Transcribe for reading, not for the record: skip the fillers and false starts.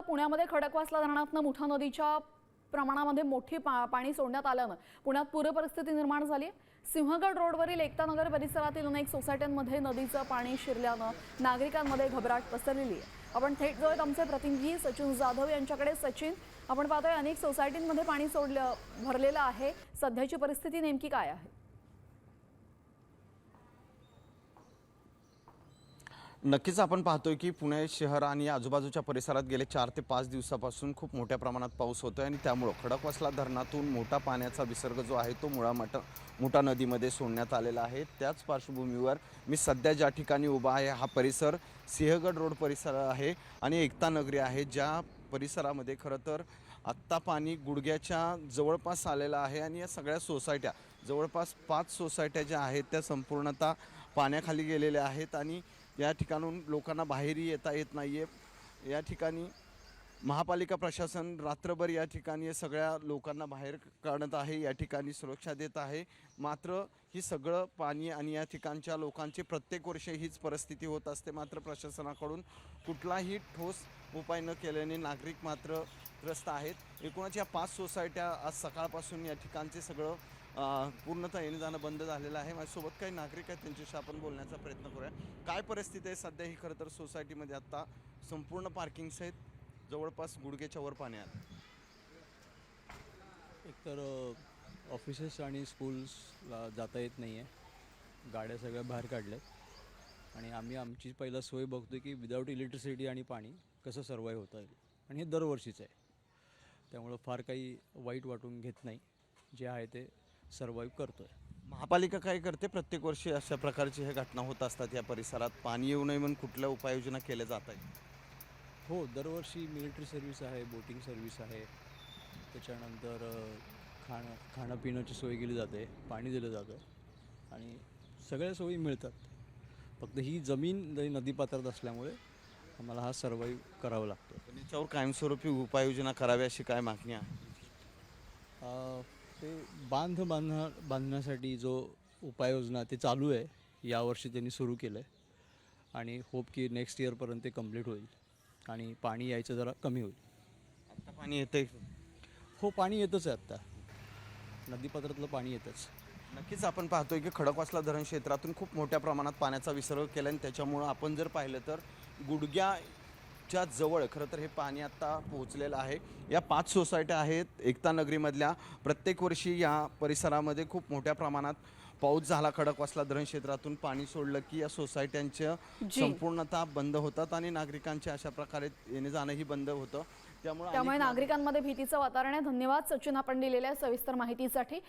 पुण्यामध्ये खडकवासला धरणातून मुठा नदीच्या प्रमाणामध्ये मोठी पाणी सोडण्यात आल्यानं पुण्यात पूर परिस्थिती निर्माण झाली आहे। सिंहगड रोडवरील एकता नगर परिसरातील अनेक सोसायट्यांमध्ये नदीचं पाणी शिरल्यानं नागरिकांमध्ये घबराट पसरलेली आहे। आपण थेट जाऊयात आमचे प्रतिनिधी सचिन जाधव यांच्याकडे। सचिन, आपण पाहतोय अनेक सोसायटींमध्ये पाणी भरलेलं आहे, सध्याची परिस्थिती नेमकी काय आहे? नक्कीच आपण पाहतोय की पुणे शहर आणि आजूबाजूच्या परिसरात गेले 4 ते 5 दिवसापासून खूप मोठ्या प्रमाणात पाऊस होतोय आणि त्यामुळे खडकवासला धरणातून मोठा पाण्याचा विसर्ग जो आहे तो मुठा नदीमध्ये सोडण्यात आलेला आहे। त्याच पार्श्वभूमीवर मी सध्या ज्या ठिकाणी उभा आहे हा परिसर सिंहगड रोड परिसर आहे आणि एकता नगरी आहे, ज्या परिसरामध्ये खरं तर आत्ता पाणी गुडघ्याच्या जवळपास आलेलं आहे आणि या सगळ्या सोसायट्या जवळपास 5 सोसायट्या ज्या आहेत त्या संपूर्णतः पाण्याखाली गेलेल्या आहेत आणि या ठिकाणून लोकांना बाहेरही येता येत नाही आहे। या ठिकाणी महापालिका प्रशासन रात्रभर या ठिकाणी सगळ्या लोकांना बाहेर काढत आहे, या ठिकाणी सुरक्षा देत आहे। मात्र ही सगळं पाणी आणि या ठिकाणच्या लोकांची प्रत्येक वर्षी हीच परिस्थिती होत असते। मात्र प्रशासनाकडून कुठलाही ठोस उपाय न केल्याने नागरिक मात्र त्रस्त आहेत। एकूणच या 5 सोसायट्या आज सकाळपासून या ठिकाणचे सगळं पूर्णतः येणं जाणं बंद झालेलं आहे। माझ्यासोबत काही नागरिक आहेत, त्यांच्याशी आपण बोलण्याचा प्रयत्न करूया। काय परिस्थिती आहे सध्या ही? खरं तर सोसायटीमध्ये आता संपूर्ण पार्किंग्स आहेत, जवळपास गुडघ्याच्या वर पाणी आलं। एकतर ऑफिसेस आणि स्कूल्सला जाता येत नाही आहे, गाड्या सगळ्या बाहेर काढल्यात आणि आम्ही आमची पहिला सोय बघतो की विदाऊट इलेक्ट्रिसिटी आणि पाणी कसं सर्वाईव्ह होता येईल, आणि हे दरवर्षीचं आहे। त्यामुळं फार काही वाईट वाटून घेत नाही, जे आहे ते सर्वाईव्ह करतो आहे। महापालिका काय करते? प्रत्येक वर्षी अशा प्रकारची हे घटना होत असतात या परिसरात, पाणी येऊ नये म्हणून कुठल्या उपाययोजना केल्या जात आहेत? हो, दरवर्षी मिलिटरी सर्व्हिस आहे, बोटिंग सर्व्हिस आहे, त्याच्यानंतर खाणं पिण्याची सोय केली जाते, पाणी दिलं जातं आणि सगळ्या सोयी मिळतात। फक्त ही जमीन नदीपात्रात असल्यामुळे आम्हाला हा सर्वाईव्ह करावा लागतो। पण याच्यावर कायमस्वरूपी उपाययोजना करावी अशी काय मागणी आहे? ते बांधण्यासाठी जो उपाययोजना ते चालू आहे, यावर्षी त्यांनी सुरू केलं आहे आणि होप की नेक्स्ट इयरपर्यंत ते कंप्लीट होईल आणि पाणी यायचं जरा कमी होईल। आता पाणी येतंय? हो, पाणी येतच आहे, आत्ता नदीपात्रातलं पाणी येतंच। नक्कीच आपण पाहतोय की खडकवासला धरण क्षेत्रातून खूप मोठ्या प्रमाणात पाण्याचा विसर्ग केला आणि त्याच्यामुळं आपण जर पाहिलं तर गुडघ्याच्या जवळ खरं तर हे पाणी आत्ता पोहोचलेलं आहे। या 5 सोसायट्या आहेत एकता नगरीमधल्या। प्रत्येक वर्षी या परिसरामध्ये खूप मोठ्या प्रमाणात पाऊस झाला, खडकवासला धरण क्षेत्रातून पाणी सोडलं की या सोसायट्यांच्या संपूर्णतः बंद होतात आणि नागरिकांच्या अशा प्रकारे येणे जाणंही बंद होतं। त्यामुळे नागरिकांमध्ये भीतीचं वातावरण आहे। धन्यवाद सचिन, आपण दिलेल्या सविस्तर माहितीसाठी।